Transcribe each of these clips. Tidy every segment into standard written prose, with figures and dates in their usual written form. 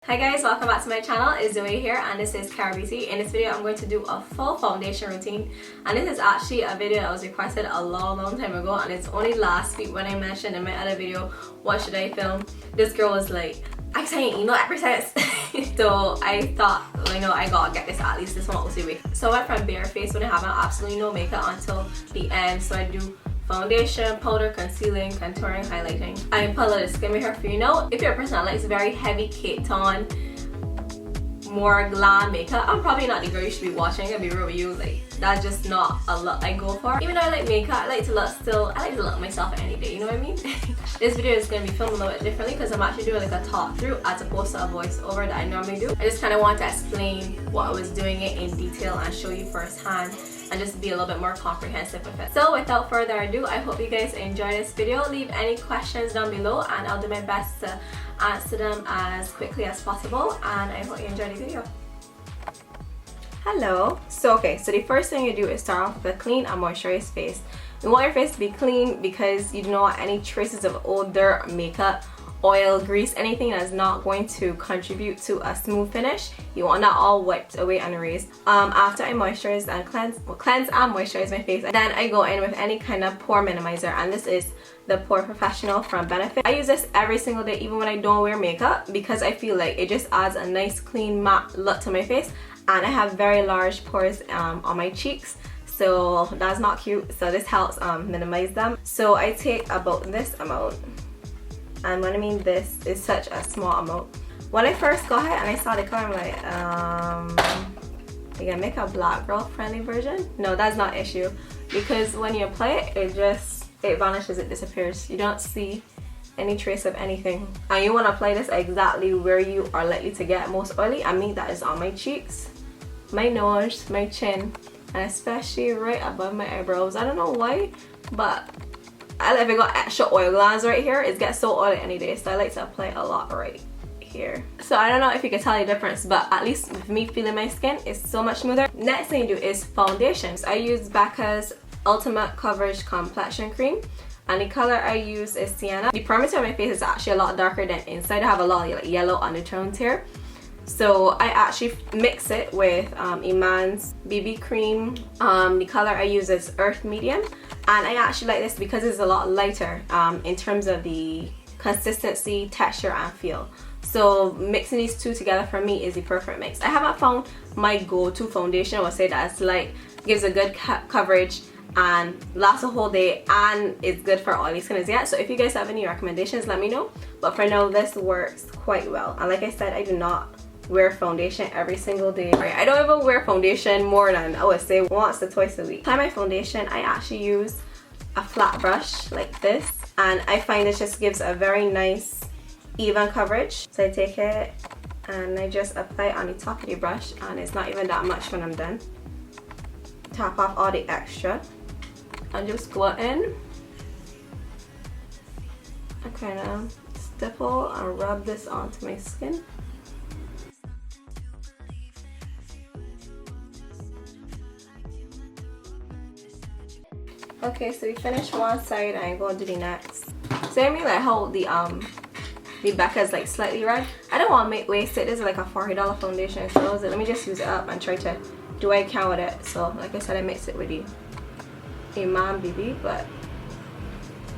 Hi guys, welcome back to my channel. It's Zoe here and this is Cara Beauty. In this video I'm going to do a full foundation routine, and this is actually a video that was requested a long time ago, and it's only last week when I mentioned in my other video what should I film. This girl was like, I can't email every since. So I thought, you know, I gotta get this at least this one week. So I went from bare face when I have absolutely no makeup until the end. So I do foundation, powder, concealing, contouring, highlighting. I put a little skin here for you now. If you're a person that likes very heavy Kate tone, more glam makeup, I'm probably not the girl you should be watching. I'll be real with you, like that's just not a look I go for. Even though I like makeup, I like to look myself any day, you know what I mean? This video is going to be filmed a little bit differently because I'm actually doing like a talk through as opposed to a voiceover that I normally do. I just kind of want to explain what I was doing it in detail and show you firsthand, and just be a little bit more comprehensive with it. So without further ado, I hope you guys enjoy this video. Leave any questions down below and I'll do my best to answer them as quickly as possible, and I hope you enjoy the video. Hello. So the first thing you do is start off with a clean and moisturized face. You want your face to be clean because you do not want any traces of old dirt, makeup, oil, grease, anything that's not going to contribute to a smooth finish. You want that all wiped away and erased. After I moisturize and cleanse and moisturize my face, then I go in with any kind of pore minimizer, and this is the Pore Professional from Benefit. I use this every single day even when I don't wear makeup because I feel like it just adds a nice clean matte look to my face, and I have very large pores on my cheeks, so that's not cute, so this helps minimize them. So I take about this amount, and when I mean this is such a small amount. When I first got it and I saw the color, I'm like, you can make a black girl friendly version. No, that's not an issue, because when you apply it, it vanishes, it disappears. You don't see any trace of anything. And you want to apply this exactly where you are likely to get most oily. I mean, that is on my cheeks, my nose, my chin, and especially right above my eyebrows. I don't know why, but if I got extra oil glands right here, it gets so oily any day, so I like to apply a lot right here. So I don't know if you can tell the difference, but at least with me feeling my skin, it's so much smoother. Next thing you do is foundations. I use Becca's Ultimate Coverage Complexion Cream, and the color I use is Sienna. The perimeter of my face is actually a lot darker than inside. I have a lot of like yellow undertones here. So I actually mix it with Iman's BB cream. The color I use is Earth Medium, and I actually like this because it's a lot lighter in terms of the consistency, texture, and feel. So mixing these two together for me is the perfect mix. I haven't found my go-to foundation. I would say that it's like gives a good coverage and lasts a whole day, and it's good for oily skin as yet. So if you guys have any recommendations, let me know. But for now, this works quite well. And like I said, I do not wear foundation every single day. I don't even wear foundation more than, I would say, once or twice a week. To apply my foundation, I actually use a flat brush like this, and I find it just gives a very nice even coverage. So I take it and I just apply it on the top of the brush, and it's not even that much when I'm done. Tap off all the extra and just go in and kind of stipple and rub this onto my skin. Okay, so we finished one side and I go to the next. So I mean like how the back is like slightly red. I don't want to make wasted. This is like a $40 foundation, so I was like, let me just use it up and try to do what I can with it. So like I said, I mix it with the Iman BB, but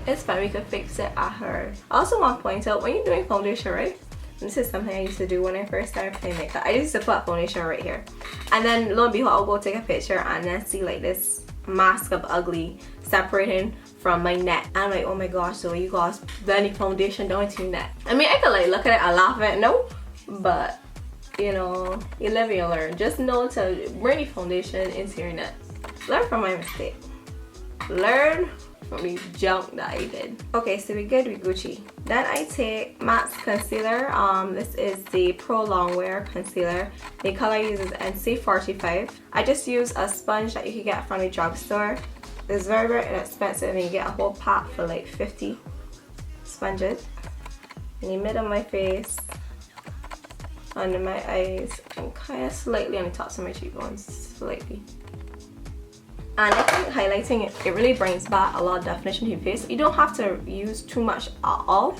it's fine, we could fix it at her. I also want to point out, when you're doing foundation, right, this is something I used to do when I first started playing makeup. I used to put foundation right here, and then lo and behold, I'll go take a picture and then see like this mask of ugly separating from my neck. I'm like, oh my gosh, so you guys blending foundation down into your neck. I mean, I could like look at it and laugh at it, no, but you know, you live and you learn. Just know to bring the foundation into your neck. Learn from my mistake. Learn from the junk that I did. Okay, so we good with Gucci. Then I take MAC's concealer. This is the Pro Longwear concealer. The color I use is NC45. I just use a sponge that you can get from the drugstore. It's very inexpensive, and you get a whole pack for like 50 sponges. In the middle of my face, under my eyes, and kind of slightly on the tops of my cheekbones, slightly. And I think highlighting it really brings back a lot of definition to your face. You don't have to use too much at all.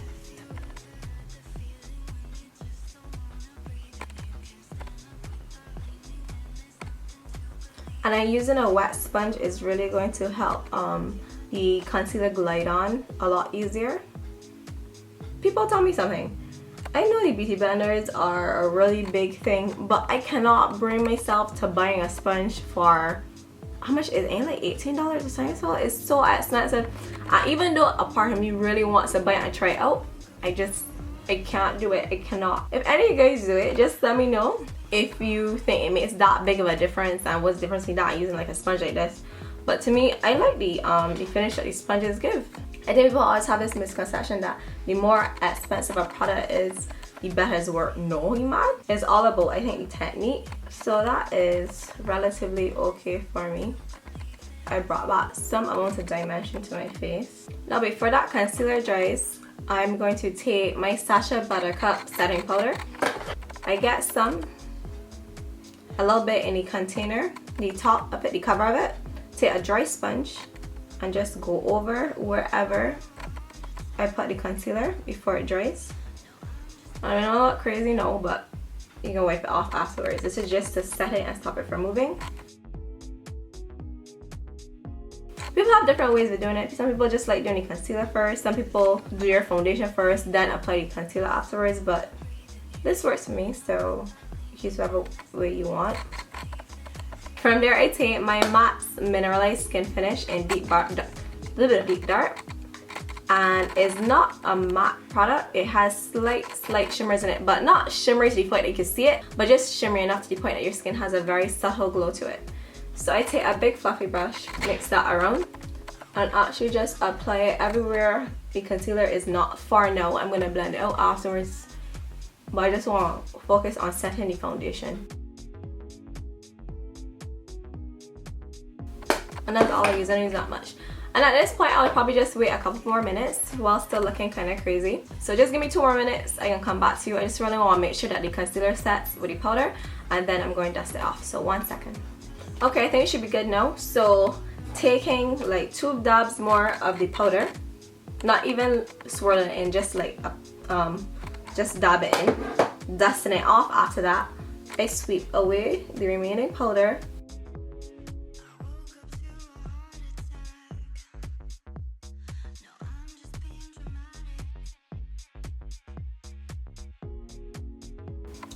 And I'm using a wet sponge is really going to help the concealer glide on a lot easier. People tell me something. I know the beauty blenders are a really big thing, but I cannot bring myself to buying a sponge for, how much is it? Like $18 or something. So it's so expensive. Even though a part of me really wants to buy it and try it out, I can't do it. I cannot. If any of you guys do it, just let me know if you think it makes that big of a difference and what's the difference between that and using like a sponge like this. But to me, I like the finish that these sponges give. I think people always have this misconception that the more expensive a product is, the better it's work. No, you mad? It's all about, I think, the technique. So that is relatively okay for me. I brought back some amount of dimension to my face. Now before that concealer dries, I'm going to take my Sacha Buttercup setting powder. I get some, a little bit in the container, the top, I put the cover of it. Take a dry sponge and just go over wherever I put the concealer before it dries. I know I look crazy now, but you can wipe it off afterwards. This is just to set it and stop it from moving. People have different ways of doing it. Some people just like doing the concealer first. Some people do your foundation first, then apply the concealer afterwards. But this works for me, so choose whatever way you want. From there, I take my matte mineralized skin finish in deep dark, a little bit of deep dark, and it's not a matte product. It has slight shimmers in it, but not shimmery to the point that you can see it, but just shimmery enough to the point that your skin has a very subtle glow to it. So I take a big fluffy brush, mix that around, and actually just apply it everywhere the concealer is not for now. I'm gonna blend it out afterwards, but I just want to focus on setting the foundation. And that's all I use. I don't use that much. And at this point, I'll probably just wait a couple more minutes while still looking kind of crazy. So just give me 2 more minutes. I can come back to you. I just really want to make sure that the concealer sets with the powder, and then I'm going to dust it off. So 1 second. Okay, I think it should be good now. So taking like 2 dabs more of the powder, not even swirling it in, just like just dab it in, dusting it off. After that, I sweep away the remaining powder.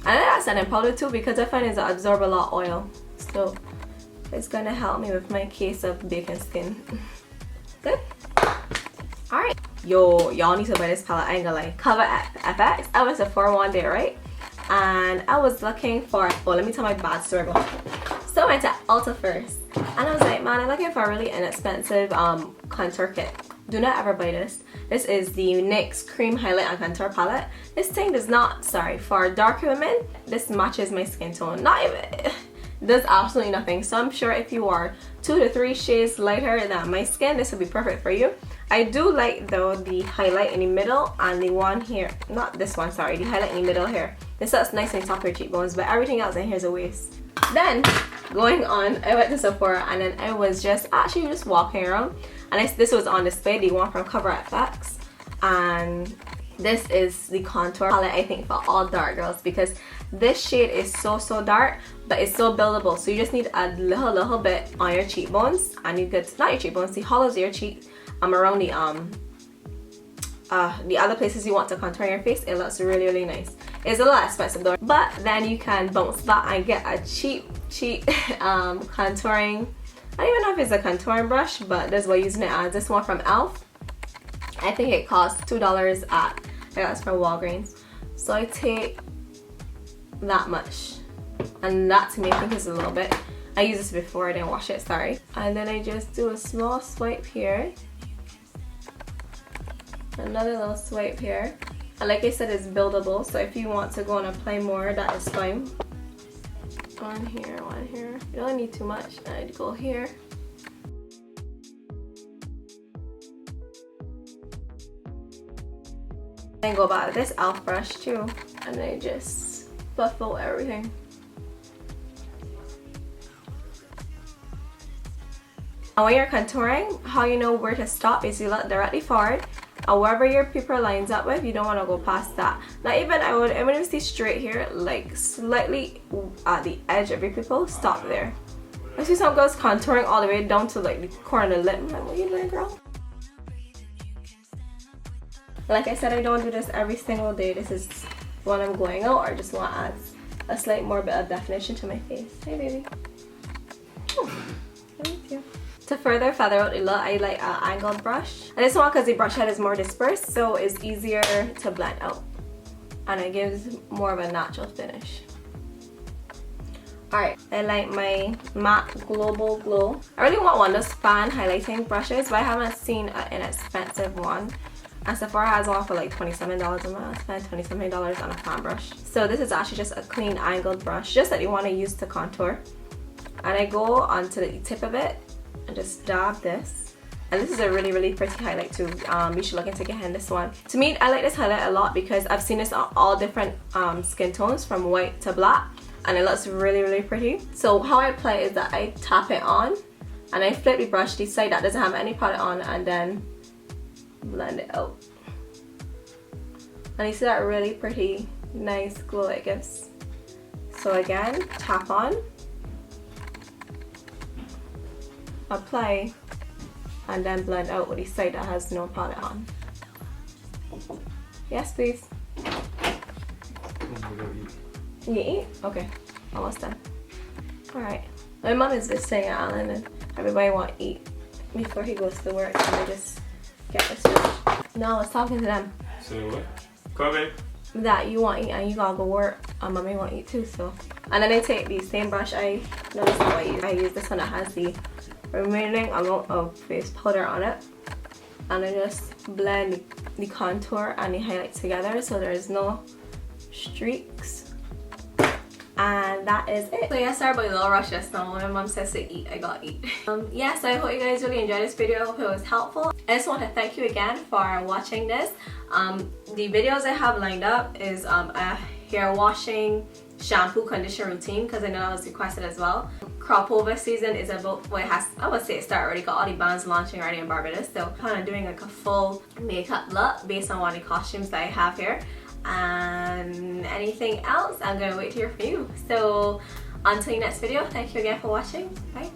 And I add setting powder too because I find it absorb a lot of oil, so it's gonna help me with my case of baking skin. Good. All right, yo, y'all need to buy this palette. I ain't gonna lie. Cover FX. I went to Sephora one day, right? And I was looking for. Oh, let me tell my bad story. So I went to Ulta first, and I was like, man, I'm looking for a really inexpensive contour kit. Do not ever buy this. This is the NYX Cream Highlight and Contour Palette. This thing does not, sorry, for darker women, this matches my skin tone. Not even, does absolutely nothing. So I'm sure if you are 2 to 3 shades lighter than my skin, this would be perfect for you. I do like though the highlight in the middle and the one here, not this one, sorry, the highlight in the middle here. This looks nice on the top of your cheekbones, but everything else in here is a waste. Then, going on, I went to Sephora and then I was just walking around, and this was on display, the one from Cover FX, and this is the contour palette I think for all dark girls, because this shade is so dark, but it's so buildable. So you just need a little bit on your cheekbones, and you get, not your cheekbones, the hollows of your cheek, around the other places you want to contour your face. It looks really nice. It's a little expensive though, but then you can bounce that and get a cheap contouring. I don't even know if it's a contouring brush, but this is what I'm using it as. This one from e.l.f. I think it costs $2 at, I got this from Walgreens. So I take that much, and that to me I think is a little bit. I used this before, I didn't wash it, sorry. And then I just do a small swipe here, another little swipe here, and like I said, it's buildable, so if you want to go and apply more, that is fine. One here, you don't need too much. I'd go here. And go back to this e.l.f. brush too, and I just buff out everything. And when you're contouring, how you know where to stop is you look directly forward, and wherever your pupil lines up with, you don't want to go past that. Not even, I would see straight here, like slightly at the edge of your pupil, stop there. I see some girls contouring all the way down to like the corner of the lip. I'm like, what are you doing, girl? Like I said, I don't do this every single day. This is when I'm going out or just want to add a slight more bit of definition to my face. Hey, baby. Oh, thank you. To further feather out the look, I like an angled brush. And this one, because the brush head is more dispersed, so it's easier to blend out. And it gives more of a natural finish. Alright, I like my MAC Global Glow. I really want one of those fan highlighting brushes, but I haven't seen an inexpensive one. And Sephora has one for like $27 a month. I spent $27 on a fan brush. So this is actually just a clean angled brush, just that you want to use to contour. And I go onto the tip of it and just dab this. And this is a really pretty highlight too. You should look into getting this one. To me, I like this highlight a lot because I've seen this on all different skin tones from white to black. And it looks really pretty. So how I apply it is that I tap it on and I flip the brush the side that doesn't have any product on and then blend it out. And you see that really pretty, nice glow it gives. So again, tap on, apply, and then blend out with the side that has no product on. Yes, please. You eat? Okay, almost done. Alright. My mom is visiting at Alan and everybody want to eat before he goes to work, so I just get this food. No, I was talking to them. So what? Come in. That you want to eat and you gotta go work and mommy want to eat too, so. And then I take the same brush, I noticed how I use this one that has the remaining amount of face powder on it. And I just blend the contour and the highlight together so there's no streaks. And that is it. So yeah, sorry about the little rush just now. When my mom says to eat, I gotta eat. Yeah, so I hope you guys really enjoyed this video. I hope it was helpful. I just want to thank you again for watching this. The videos I have lined up is a hair washing, shampoo, conditioner routine because I know that was requested as well. Crop over season is about, well, it has, I would say it started already, got all the bands launching already in Barbados. So kind of doing like a full makeup look based on one of the costumes that I have here. And anything else, I'm gonna wait to hear from you. So until the next video, thank you again for watching. Bye.